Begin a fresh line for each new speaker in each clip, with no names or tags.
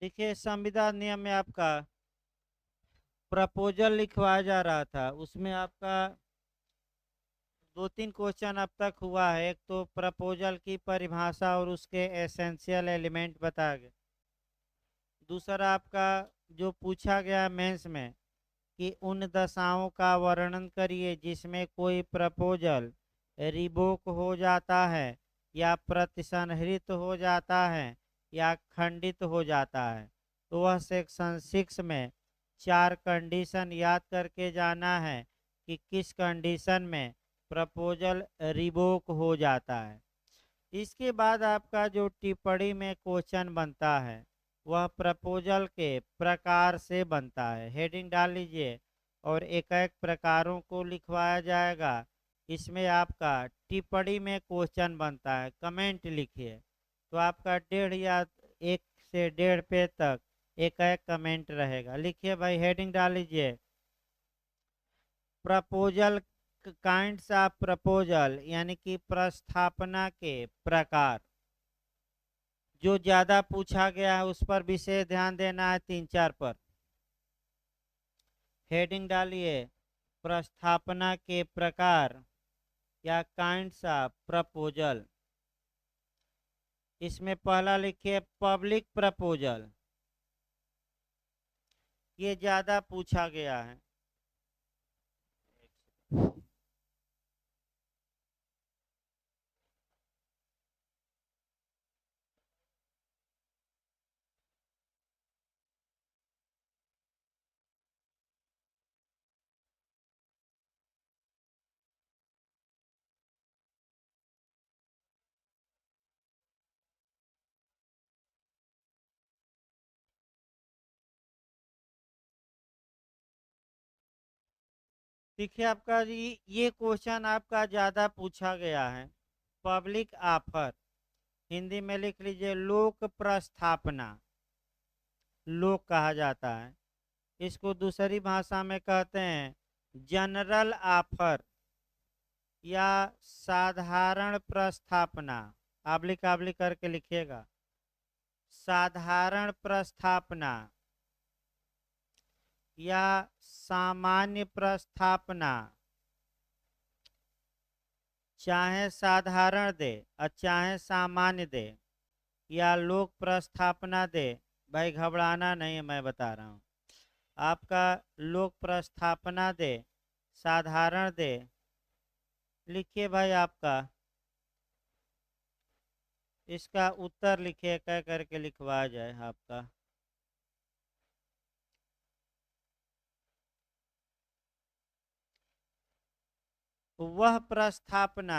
देखिए, संविधान नियम में आपका प्रपोजल लिखवाया जा रहा था, उसमें आपका दो तीन क्वेश्चन अब तक हुआ है। एक तो प्रपोजल की परिभाषा और उसके एसेंशियल एलिमेंट बताया गया। दूसरा आपका जो पूछा गया मेंस में कि उन दशाओं का वर्णन करिए जिसमें कोई प्रपोजल रिवोक हो जाता है या प्रतिसंहृत हो जाता है या खंडित हो जाता है। तो वह सेक्शन 6 में 4 कंडीशन याद करके जाना है कि किस कंडीशन में प्रपोजल रिवोक हो जाता है। इसके बाद आपका जो टिप्पणी में क्वेश्चन बनता है वह प्रपोजल के प्रकार से बनता है। हेडिंग डाल लीजिए और एक एक प्रकारों को लिखवाया जाएगा। इसमें आपका टिप्पणी में क्वेश्चन बनता है, कमेंट लिखिए। तो आपका 1.5 या 1 से 1.5 पेज तक एक एक कमेंट रहेगा। लिखिए भाई, हेडिंग डाल लीजिए, प्रपोजल काइंड्स ऑफ प्रपोजल, यानी कि प्रस्थापना के प्रकार। जो ज्यादा पूछा गया है उस पर विशेष ध्यान देना है, 3-4 पर। हेडिंग डालिए, प्रस्थापना के प्रकार या काइंड्स ऑफ प्रपोजल। इसमें पहला लिखिए पब्लिक प्रपोजल, ये ज्यादा पूछा गया है। देखिए आपका ये क्वेश्चन आपका ज्यादा पूछा गया है। पब्लिक ऑफर, हिंदी में लिख लीजिए लोक प्रस्थापना, लोक कहा जाता है। इसको दूसरी भाषा में कहते हैं जनरल ऑफर या साधारण प्रस्थापना। आबली काबली करके लिखिएगा, साधारण प्रस्थापना या सामान्य प्रस्थापना। चाहे साधारण दे और चाहे सामान्य दे या लोक प्रस्थापना दे, भाई घबराना नहीं है, मैं बता रहा हूँ। आपका लोक प्रस्थापना दे, साधारण दे, लिखिए भाई आपका। इसका उत्तर लिखिए, कह करके लिखवा जाए आपका। वह प्रस्थापना,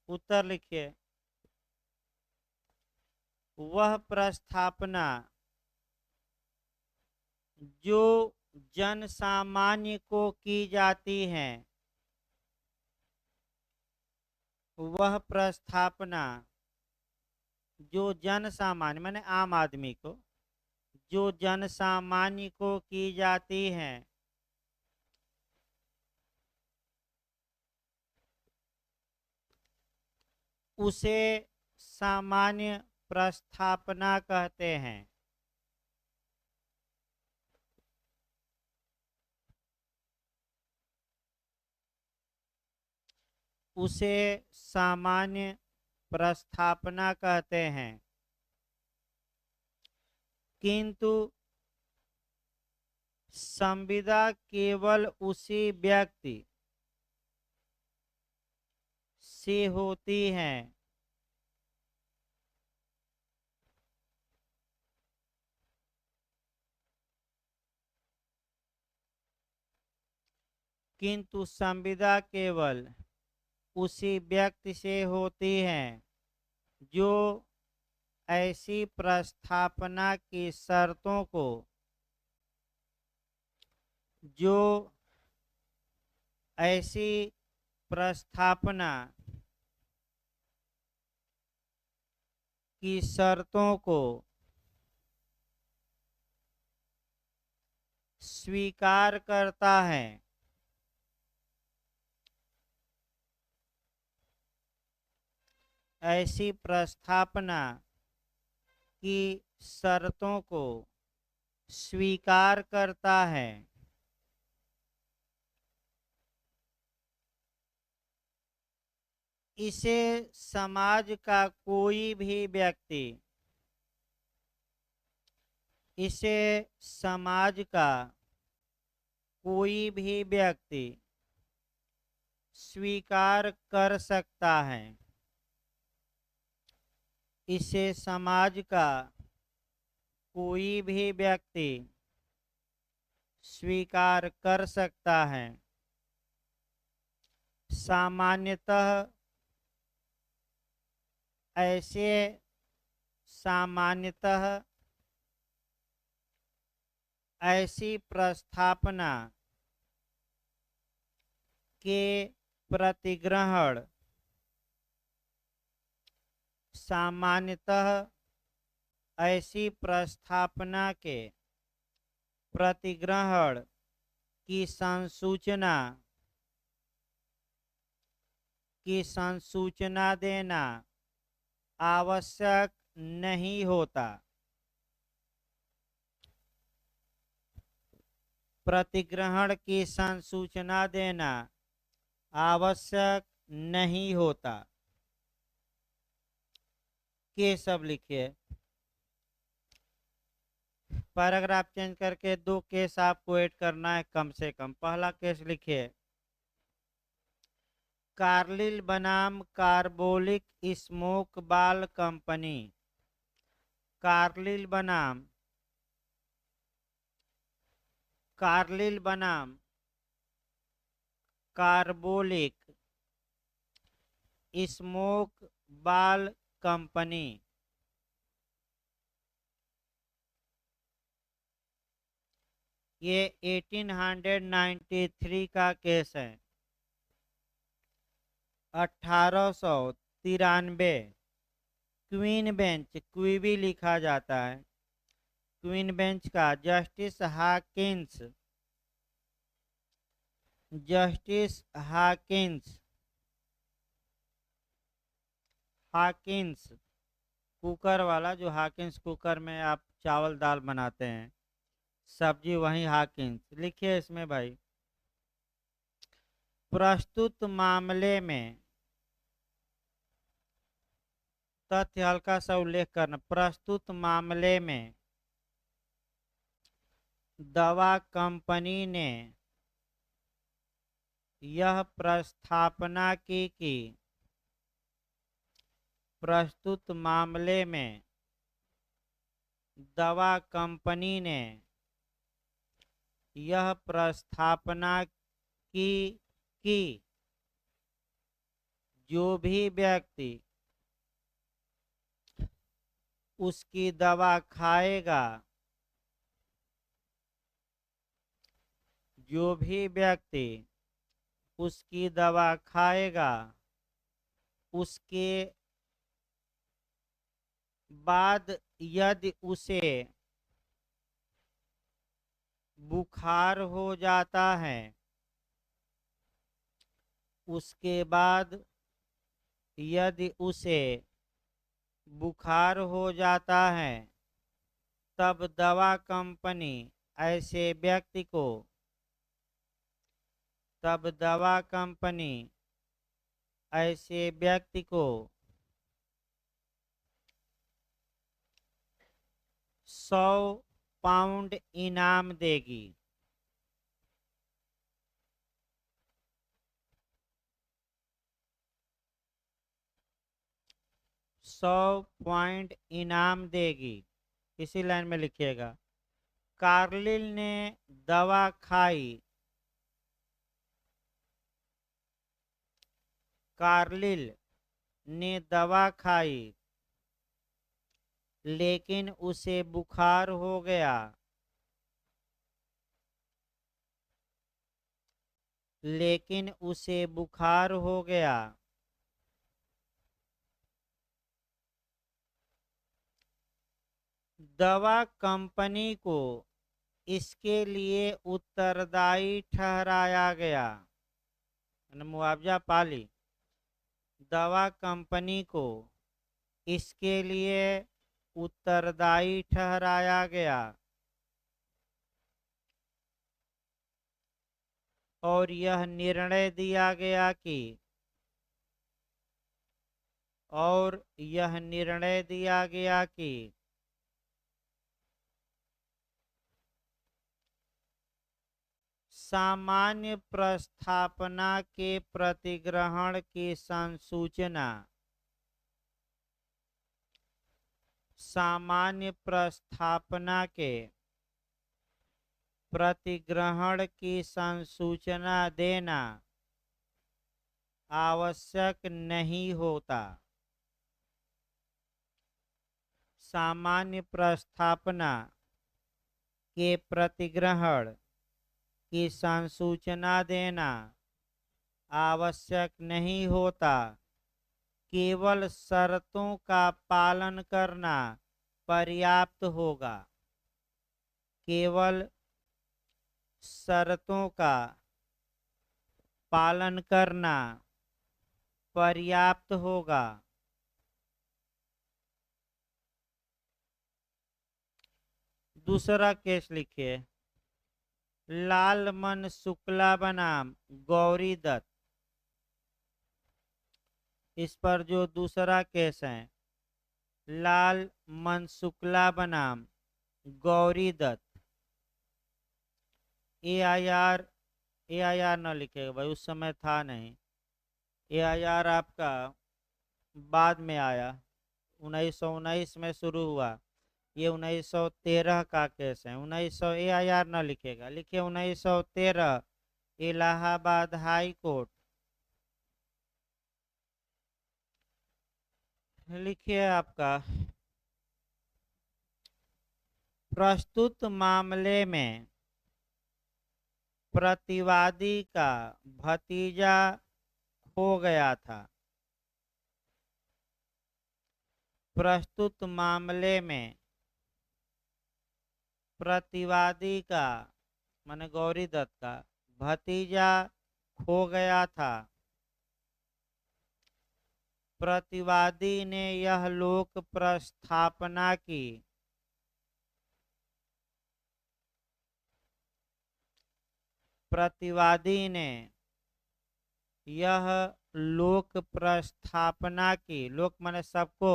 उत्तर लिखिए, वह प्रस्थापना जो जन सामान्य को की जाती है, वह प्रस्थापना जो जन सामान्य माने आम आदमी को, जो जन सामान्य को की जाती है, उसे सामान्य प्रस्थापना कहते हैं। उसे सामान्य प्रस्थापना कहते हैं। किंतु संविदा केवल उसी व्यक्ति से होती है किंतु संविदा केवल उसी व्यक्ति से होती है जो ऐसी प्रस्थापना की शर्तों को, जो ऐसी प्रस्थापना की शर्तों को स्वीकार करता है। ऐसी प्रस्थापना की शर्तों को स्वीकार करता है, इसे समाज का कोई भी व्यक्ति, इसे समाज का कोई भी व्यक्ति स्वीकार कर सकता है, इसे समाज का कोई भी व्यक्ति स्वीकार कर सकता है। सामान्यतः ऐसे सामान्यतः ऐसी प्रस्थापना के प्रतिग्रहण सामान्यतः ऐसी प्रस्थापना के प्रतिग्रहण की संसूचना देना आवश्यक नहीं होता। प्रतिग्रहण की संसूचना देना आवश्यक नहीं होता। के सब लिखिए। पैराग्राफ चेंज करके 2 केस आपको ऐड करना है कम से कम। पहला केस लिखिए, कार्लिल बनाम कार्बोलिक स्मोक बाल कंपनी। कार्लिल बनाम कार्बोलिक स्मोक बाल कंपनी। ये 1893 का केस है। 1893 क्वीन बेंच, क्वीबी लिखा जाता है, क्वीन बेंच का जस्टिस हाकिंस कुकर वाला, जो हाकिंस कुकर में आप चावल दाल बनाते हैं, सब्जी वही हाकिंस। लिखिए इसमें भाई, प्रस्तुत मामले में तथ्य हल्का सा उल्लेख करना। प्रस्तुत मामले में दवा कंपनी ने यह प्रस्थापना की कि प्रस्तुत मामले में दवा कंपनी ने यह प्रस्थापना की कि जो भी व्यक्ति उसकी दवा खाएगा, जो भी व्यक्ति उसकी दवा खाएगा, उसके बाद यदि उसे बुखार हो जाता है, उसके बाद यदि उसे बुखार हो जाता है, तब दवा कंपनी ऐसे व्यक्ति को 100 पाउंड इनाम देगी। 100 पॉइंट इनाम देगी। इसी लाइन में लिखिएगा, कार्लिल ने दवा खाई, कार्लिल ने दवा खाई लेकिन उसे बुखार हो गया, दवा कंपनी को इसके लिए उत्तरदायी ठहराया गया। मुआवजा पाली। दवा कंपनी को इसके लिए उत्तरदायी ठहराया गया और यह निर्णय दिया गया कि सामान्य प्रस्थापना के प्रतिग्रहण की संसूचना सामान्य प्रस्थापना के प्रतिग्रहण की संसूचना देना आवश्यक नहीं होता। सामान्य प्रस्थापना के प्रतिग्रहण की संसूचना देना आवश्यक नहीं होता। केवल शर्तों का पालन करना पर्याप्त होगा। केवल शर्तों का पालन करना पर्याप्त होगा। दूसरा केस लिखिए। लालमन शुक्ला बनाम गौरी दत्त। इस पर जो दूसरा केस है, लालमन शुक्ला बनाम गौरी दत्त। AIR न लिखेगा भाई, उस समय था नहीं। AIR आपका बाद में आया, 1919 में शुरू हुआ। ये 1913 का केस है। 1900 AIR न लिखेगा, लिखिए 1913 इलाहाबाद हाई कोर्ट। लिखिए आपका प्रस्तुत मामले में प्रतिवादी का भतीजा खो गया था। प्रस्तुत मामले में प्रतिवादी का माने गौरी दत्त का भतीजा खो गया था। प्रतिवादी ने यह लोक प्रस्थापना की। प्रतिवादी ने यह लोक प्रस्थापना की। लोक माने सबको,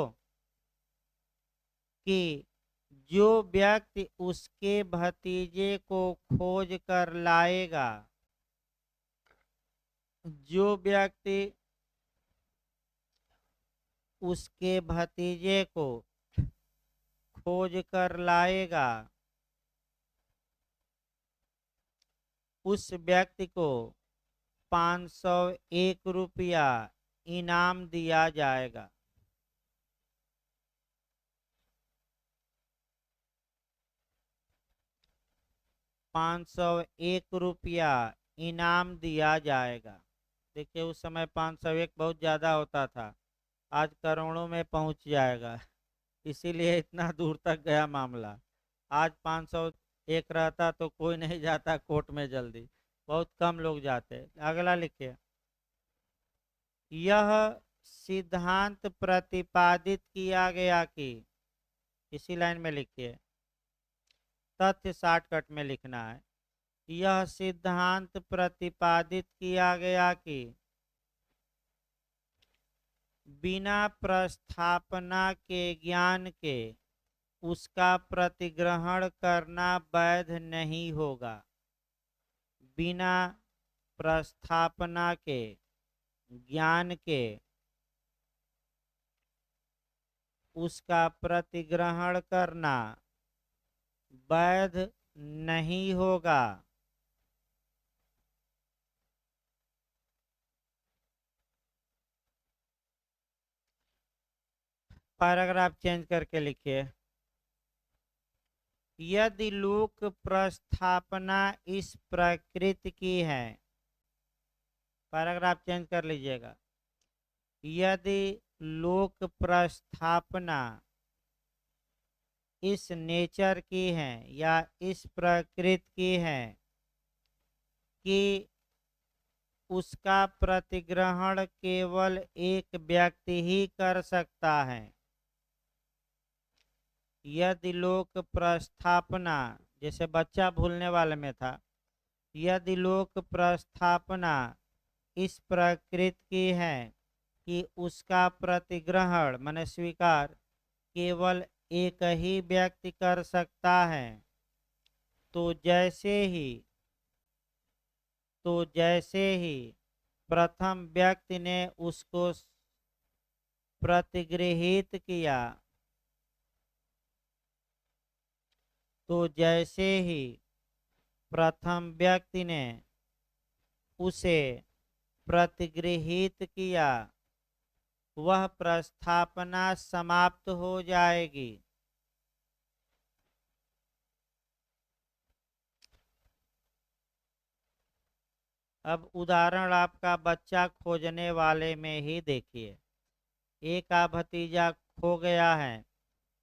कि जो व्यक्ति उसके भतीजे को खोज कर लाएगा, जो व्यक्ति उसके भतीजे को खोज कर लाएगा, उस व्यक्ति को 501 रुपया इनाम दिया जाएगा। ₹501 इनाम दिया जाएगा। देखिए उस समय 501 बहुत ज़्यादा होता था, आज करोड़ों में पहुंच जाएगा, इसीलिए इतना दूर तक गया मामला। आज 501 रहता तो कोई नहीं जाता कोर्ट में जल्दी, बहुत कम लोग जाते। अगला लिखिए। यह सिद्धांत प्रतिपादित किया गया कि, इसी लाइन में लिखिए, तथ्य शॉर्टकट में लिखना है। यह सिद्धांत प्रतिपादित किया गया कि बिना प्रस्थापना के ज्ञान के उसका प्रतिग्रहण करना वैध नहीं होगा। बिना प्रस्थापना के ज्ञान के उसका प्रतिग्रहण करना वैध नहीं होगा। पैराग्राफ चेंज करके लिखिए। यदि लोक प्रस्थापना इस प्रकृति की है, पैराग्राफ चेंज कर लीजिएगा। यदि लोक प्रस्थापना इस नेचर की है या इस प्रकृति की है कि उसका प्रतिग्रहण केवल एक व्यक्ति ही कर सकता है, यदि लोक प्रस्थापना, जैसे बच्चा भूलने वाले में था, यदि लोक प्रस्थापना इस प्रकृति की है कि उसका प्रतिग्रहण माने स्वीकार केवल एक ही व्यक्ति कर सकता है, तो जैसे ही प्रथम व्यक्ति ने उसको प्रतिगृहित किया, तो जैसे ही प्रथम व्यक्ति ने उसे प्रतिगृहित किया, वह प्रस्थापना समाप्त हो जाएगी। अब उदाहरण आपका बच्चा खोजने वाले में ही देखिए। एक का भतीजा खो गया है,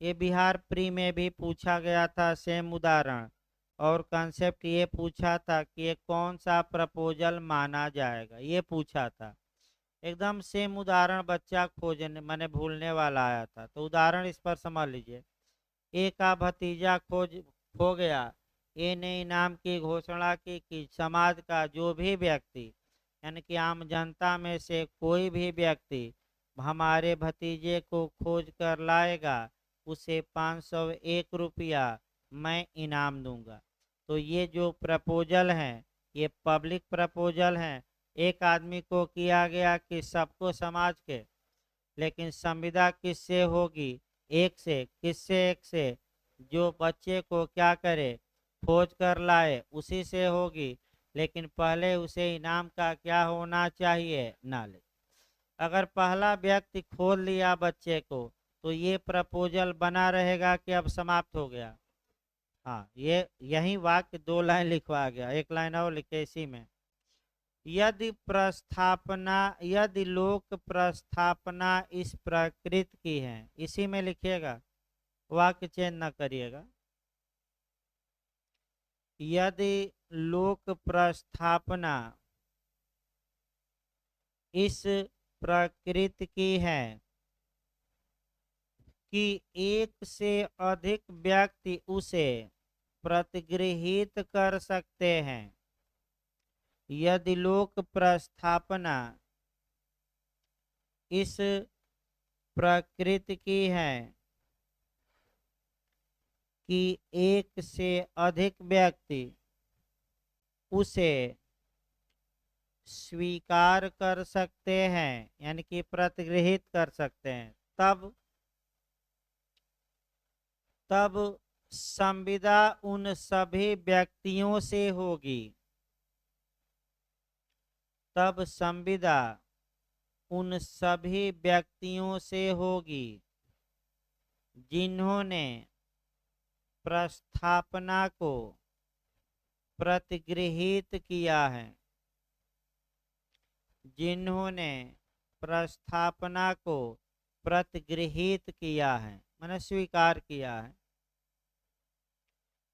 ये बिहार प्री में भी पूछा गया था सेम उदाहरण, और कंसेप्ट ये पूछा था कि ये कौन सा प्रपोजल माना जाएगा, ये पूछा था। एकदम सेम उदाहरण बच्चा खोजने माने भूलने वाला आया था। तो उदाहरण इस पर समझ लीजिए। एक का भतीजा खो गया, ए ने इनाम की घोषणा की कि समाज का जो भी व्यक्ति यानी कि आम जनता में से कोई भी व्यक्ति हमारे भतीजे को खोज कर लाएगा, उसे 501 रुपया मैं इनाम दूंगा। तो ये जो प्रपोजल हैं ये पब्लिक प्रपोजल हैं, एक आदमी को किया गया कि सबको समाज के, लेकिन संविदा किससे होगी, एक से। किससे? एक से जो बच्चे को क्या करे, खोज कर लाए, उसी से होगी। लेकिन पहले उसे इनाम का क्या होना चाहिए, नॉलेज। अगर पहला व्यक्ति खोज लिया बच्चे को, तो ये प्रपोजल बना रहेगा कि अब समाप्त हो गया। हाँ, ये यही वाक्य 2 लाइन लिखवा गया, 1 लाइन और लिखे इसी में। यदि लोक प्रस्थापना इस प्रकृति की है, इसी में लिखिएगा, वाक्य चेंज न करिएगा। यदि लोक प्रस्थापना इस प्रकृति की है कि एक से अधिक व्यक्ति उसे प्रतिगृहित कर सकते हैं, यदि लोक प्रस्थापना इस प्रकृति की है कि एक से अधिक व्यक्ति उसे स्वीकार कर सकते हैं यानी कि प्रतिगृहित कर सकते हैं, तब संविदा उन सभी व्यक्तियों से होगी। तब संविदा उन सभी व्यक्तियों से होगी जिन्होंने प्रस्थापना को प्रतिगृहित किया है, जिन्होंने प्रस्थापना को प्रतिगृहित किया है मैंने स्वीकार किया है।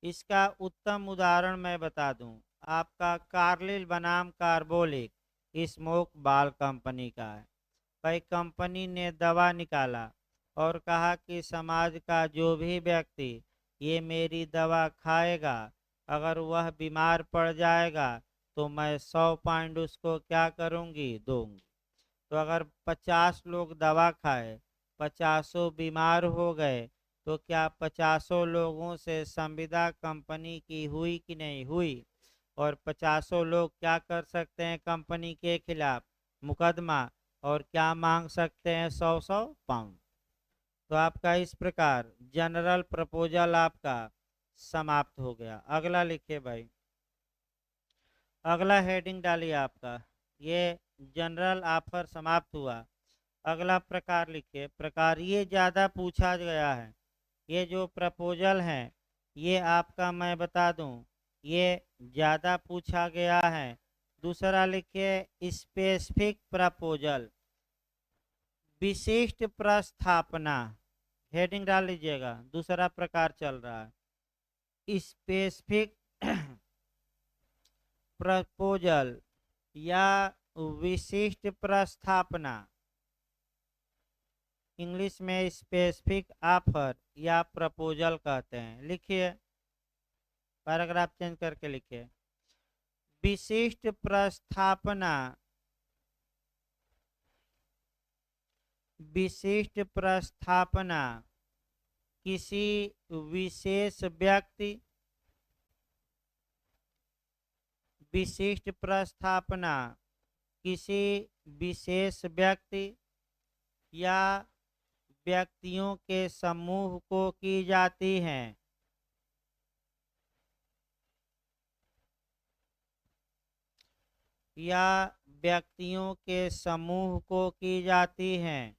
इसका उत्तम उदाहरण मैं बता दूं, आपका कार्लिल बनाम कार्बोलिक स्मोक बाल कंपनी का है। भाई कंपनी ने दवा निकाला और कहा कि समाज का जो भी व्यक्ति ये मेरी दवा खाएगा, अगर वह बीमार पड़ जाएगा तो मैं 100 पॉइंट उसको क्या करूंगी, दूंगी। तो अगर 50 लोग दवा खाए, 50 बीमार हो गए, तो क्या 50 लोगों से संविदा कंपनी की हुई कि नहीं हुई? और 50 लोग क्या कर सकते हैं कंपनी के खिलाफ, मुकदमा, और क्या मांग सकते हैं, 100 पाउंड। तो आपका इस प्रकार जनरल प्रपोजल आपका समाप्त हो गया। अगला लिखिए भाई, अगला हेडिंग डालिए आपका, ये जनरल ऑफर समाप्त हुआ। अगला प्रकार लिखिए, प्रकार ये ज़्यादा पूछा गया है। ये जो प्रपोजल है ये आपका मैं बता दूं, ये ज़्यादा पूछा गया है। दूसरा लिखिए स्पेसिफिक प्रपोजल, विशिष्ट प्रस्थापना, हेडिंग डाल लीजिएगा, दूसरा प्रकार चल रहा है। स्पेसिफिक प्रपोजल या विशिष्ट प्रस्थापना, इंग्लिश में स्पेसिफिक ऑफर या प्रपोजल कहते हैं। लिखिए, पैराग्राफ चेंज करके लिखिए। विशिष्ट प्रस्थापना, विशिष्ट प्रस्थापना किसी विशेष व्यक्ति, विशिष्ट प्रस्थापना किसी विशेष व्यक्ति या व्यक्तियों के समूह को की जाती है। या व्यक्तियों के समूह को की जाती हैं।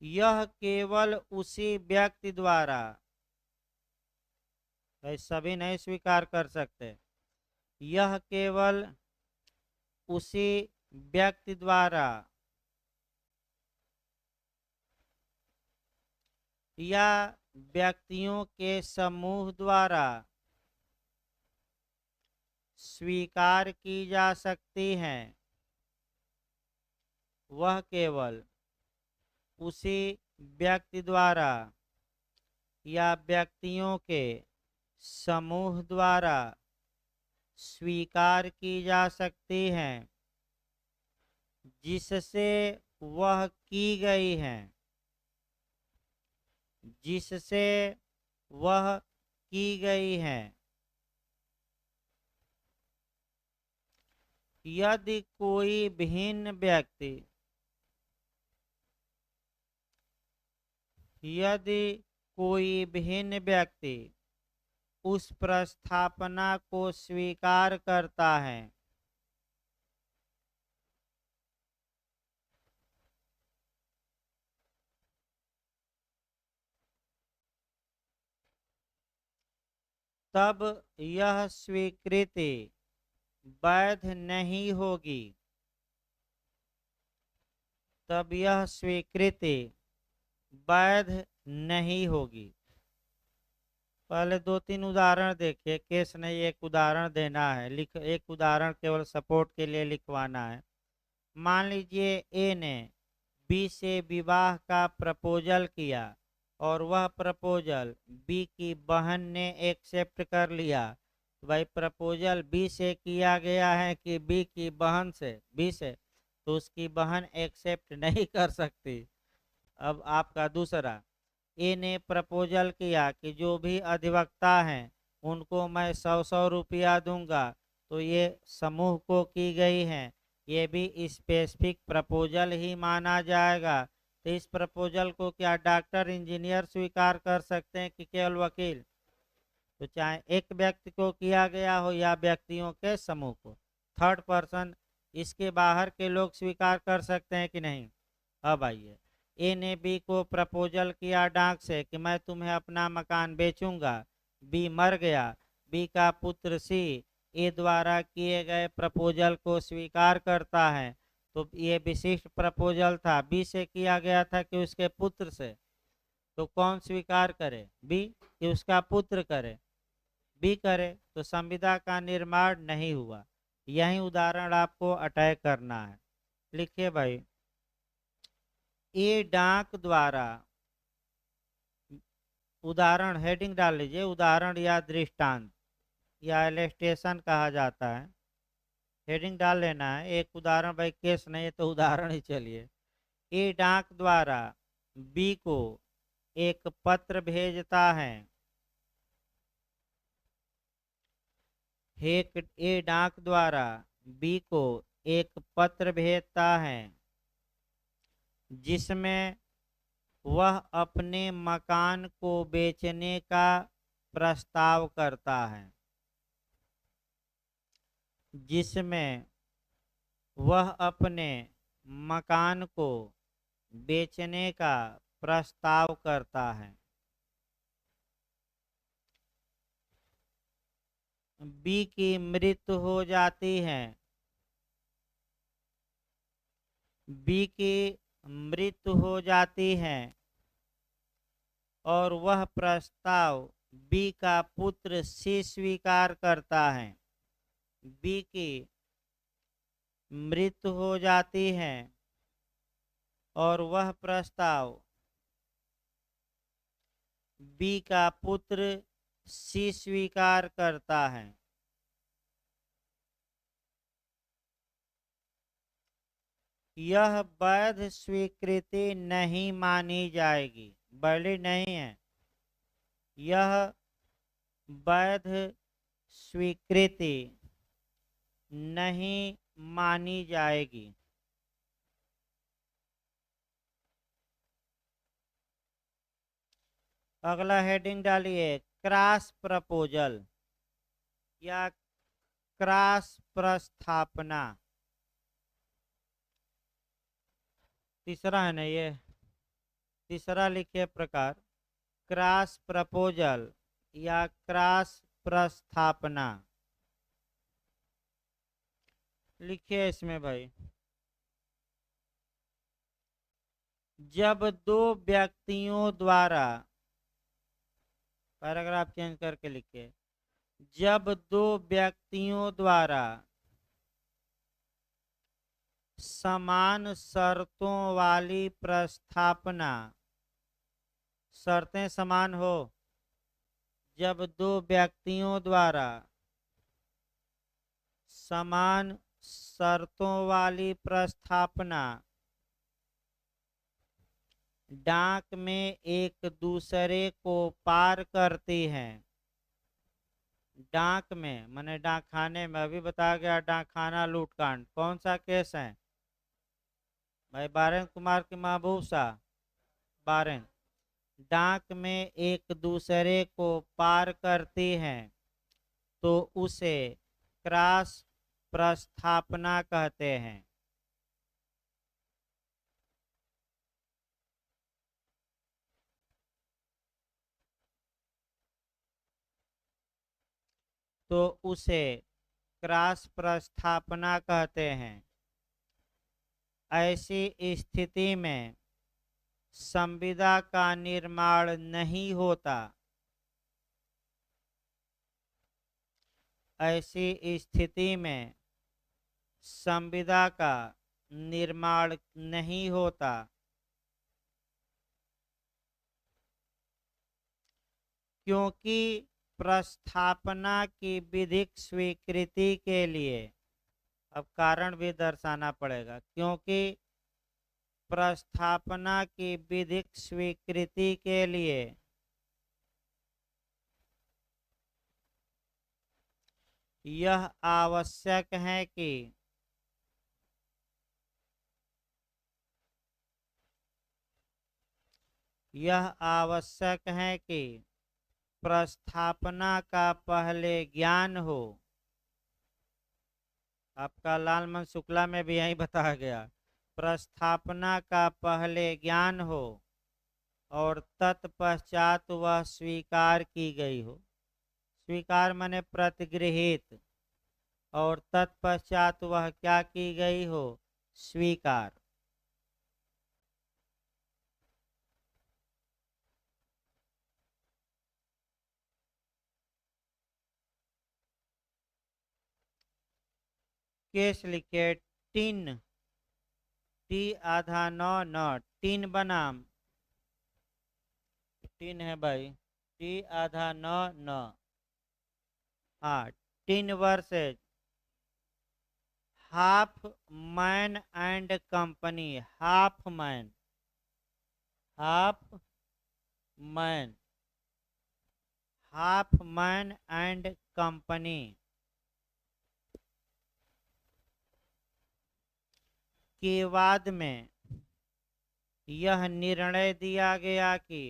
यह केवल उसी व्यक्ति द्वारा, सभी नहीं स्वीकार कर सकते, यह केवल उसी व्यक्ति द्वारा या व्यक्तियों के समूह द्वारा स्वीकार की जा सकती हैं। वह केवल उसी व्यक्ति द्वारा या व्यक्तियों के समूह द्वारा स्वीकार की जा सकती हैं जिससे वह की गई हैं, जिससे वह की गई हैं। यदि कोई भिन्न व्यक्ति, यदि कोई भिन्न व्यक्ति उस प्रस्थापना को स्वीकार करता है, तब यह स्वीकृति वैध नहीं होगी, तब यह स्वीकृति वैध नहीं होगी। पहले 2-3 उदाहरण देखिए, केस नहीं, एक उदाहरण देना है, एक उदाहरण केवल सपोर्ट के लिए लिखवाना है। मान लीजिए ए ने बी से विवाह का प्रपोजल किया और वह प्रपोजल बी की बहन ने एक्सेप्ट कर लिया। तो भाई प्रपोजल बी से किया गया है कि बी की बहन से, बी से, तो उसकी बहन एक्सेप्ट नहीं कर सकती। अब आपका दूसरा, ए ने प्रपोजल किया कि जो भी अधिवक्ता हैं उनको मैं 100-100 रुपया दूंगा, तो ये समूह को की गई हैं, ये भी स्पेसिफिक प्रपोजल ही माना जाएगा। तो इस प्रपोजल को क्या डॉक्टर इंजीनियर स्वीकार कर सकते हैं कि केवल वकील? तो चाहे एक व्यक्ति को किया गया हो या व्यक्तियों के समूह को, थर्ड पर्सन, इसके बाहर के लोग स्वीकार कर सकते हैं कि नहीं? अब आइए, ए ने बी को प्रपोजल किया डाक से कि मैं तुम्हें अपना मकान बेचूंगा। बी मर गया, बी का पुत्र सी ए द्वारा किए गए प्रपोजल को स्वीकार करता है। तो ये विशिष्ट प्रपोजल था, बी से किया गया था कि उसके पुत्र से, तो कौन स्वीकार करे? बी कि उसका पुत्र करे? बी करे, तो संविदा का निर्माण नहीं हुआ। यही उदाहरण आपको अटैक करना है। लिखिए भाई, ए डाक द्वारा, उदाहरण हेडिंग डाल लीजिए, उदाहरण या दृष्टांत या इलस्ट्रेशन कहा जाता है, हेडिंग डाल लेना है। एक उदाहरण, भाई केस नहीं है तो उदाहरण ही चलिए। ए डाक द्वारा बी को एक पत्र भेजता है, ए डाक द्वारा बी को एक पत्र भेजता है जिसमें वह अपने मकान को बेचने का प्रस्ताव करता है, जिसमें वह अपने मकान को बेचने का प्रस्ताव करता है। बी की मृत्यु हो जाती है, बी की मृत्यु हो जाती है और वह प्रस्ताव बी का पुत्र सी स्वीकार करता है। बी की मृत हो जाती हैं और वह प्रस्ताव बी का पुत्र सी स्वीकार करता है, यह वैध स्वीकृति नहीं मानी जाएगी। वैलिड नहीं है, यह वैध स्वीकृति नहीं मानी जाएगी। अगला हेडिंग डालिए क्रॉस प्रपोजल या क्रॉस प्रस्थापना। तीसरा है ना ये, तीसरा लिखिए प्रकार क्रॉस प्रपोजल या क्रॉस प्रस्थापना। लिखिए इसमें भाई, जब दो व्यक्तियों द्वारा, पैराग्राफ चेंज करके लिखिए, जब दो व्यक्तियों द्वारा समान शर्तों वाली प्रस्थापना, शर्तें समान हो, जब दो व्यक्तियों द्वारा समान शर्तों वाली प्रस्थापना डाक में एक दूसरे को पार करती है, डाक में माने डाक खाने में, अभी बताया गया डाक खाना लूटकांड, कौन सा केस है भाई? बारेंद्र कुमार की महबूब शाह, बारेंद्र। डाक में एक दूसरे को पार करती हैं तो उसे क्रॉस प्रस्थापना कहते हैं। तो उसे क्रॉस प्रस्थापना कहते हैं। ऐसी स्थिति में संविदा का निर्माण नहीं होता, ऐसी स्थिति में संविदा का निर्माण नहीं होता, क्योंकि प्रस्थापना की विधिक स्वीकृति के लिए, अब कारण भी दर्शाना पड़ेगा, क्योंकि प्रस्थापना की विधिक स्वीकृति के लिए यह आवश्यक है कि प्रस्थापना का पहले ज्ञान हो। आपका लालमन शुक्ला में भी यही बताया गया, प्रस्थापना का पहले ज्ञान हो और तत्पश्चात वह स्वीकार की गई हो। स्वीकार माने प्रतिगृहित, और तत्पश्चात वह क्या की गई हो? स्वीकार। केस लिखे टिन, टी आधा नौ न, टिन बनाम, टिन है भाई, टी आधा नौ न, हाँ, tin versus half man and company, half man, half man, half man and company के बाद में यह निर्णय दिया गया कि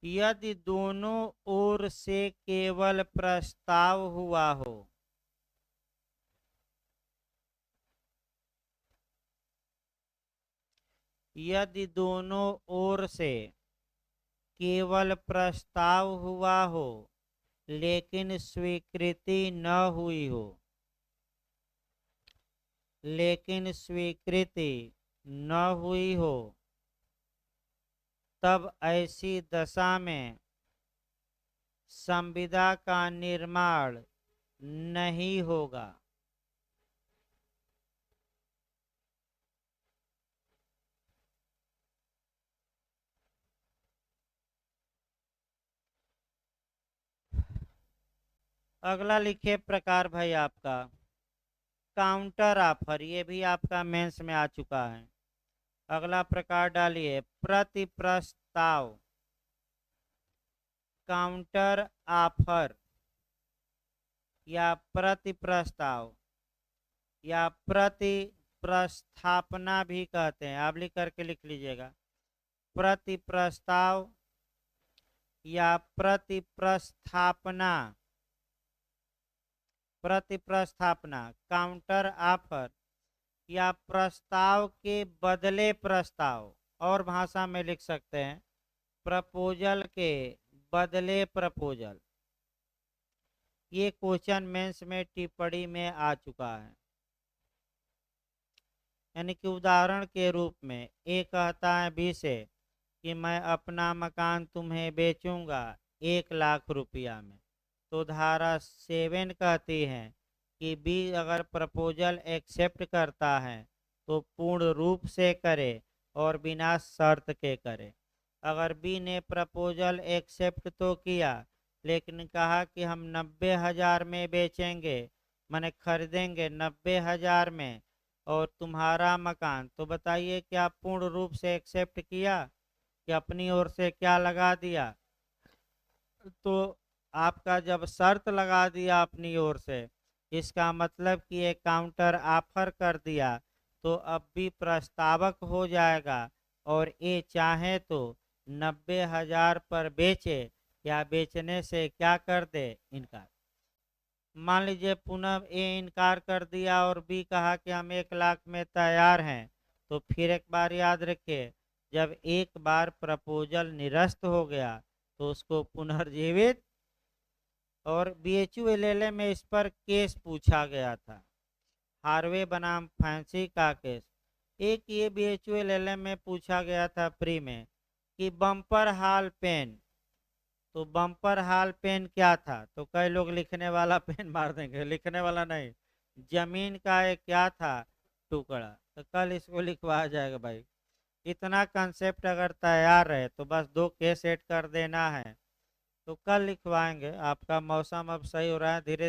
यदि दोनों ओर से केवल प्रस्ताव हुआ हो, यदि दोनों ओर से केवल प्रस्ताव हुआ हो लेकिन स्वीकृति न हुई हो, लेकिन स्वीकृति न हुई हो, तब ऐसी दशा में संविदा का निर्माण नहीं होगा। अगला लिखिए प्रकार भाई आपका काउंटर ऑफर, ये भी आपका मेंस में आ चुका है। अगला प्रकार डालिए प्रति प्रस्ताव, काउंटर ऑफर या प्रति प्रस्ताव या प्रति प्रस्थापना भी कहते हैं, आप लिख करके लिख लीजिएगा। प्रति प्रस्ताव या प्रति प्रस्थापना, प्रति प्रस्थापना काउंटर ऑफर या प्रस्ताव के बदले प्रस्ताव, और भाषा में लिख सकते हैं प्रपोजल के बदले प्रपोजल। ये क्वेश्चन मेंस में टिप्पणी में आ चुका है। यानी कि उदाहरण के रूप में ए कहता है बी से कि मैं अपना मकान तुम्हें बेचूंगा 1 लाख रुपया में, तो धारा 7 कहती है कि बी अगर प्रपोजल एक्सेप्ट करता है तो पूर्ण रूप से करे और बिना शर्त के करे। अगर बी ने प्रपोजल एक्सेप्ट तो किया लेकिन कहा कि हम 90,000 में बेचेंगे, माने खरीदेंगे 90,000 में और तुम्हारा मकान, तो बताइए क्या पूर्ण रूप से एक्सेप्ट किया कि अपनी ओर से क्या लगा दिया? तो आपका जब शर्त लगा दिया अपनी ओर से, इसका मतलब कि एक काउंटर ऑफर कर दिया, तो अब भी प्रस्तावक हो जाएगा और ये चाहे तो 90,000 पर बेचे या बेचने से क्या कर दे, इनकार। मान लीजिए पुनः ए इनकार कर दिया और बी कहा कि हम 1 लाख में तैयार हैं, तो फिर एक बार याद रखिए जब एक बार प्रपोजल निरस्त हो गया तो उसको पुनर्जीवित, और BHULLA में इस पर केस पूछा गया था, हार्वे बनाम फैंसी का केस। एक ये BHULLA में पूछा गया था प्री में कि बम्पर हाल पेन, तो बम्पर हाल पेन क्या था? तो कई लोग लिखने वाला पेन मार देंगे, लिखने वाला नहीं, जमीन का एक क्या था, टुकड़ा। तो कल इसको लिखवाया जाएगा भाई। इतना कंसेप्ट अगर तैयार रहे तो बस 2 केस ऐड कर देना है, तो कल लिखवाएंगे। आपका मौसम अब सही हो रहा है धीरे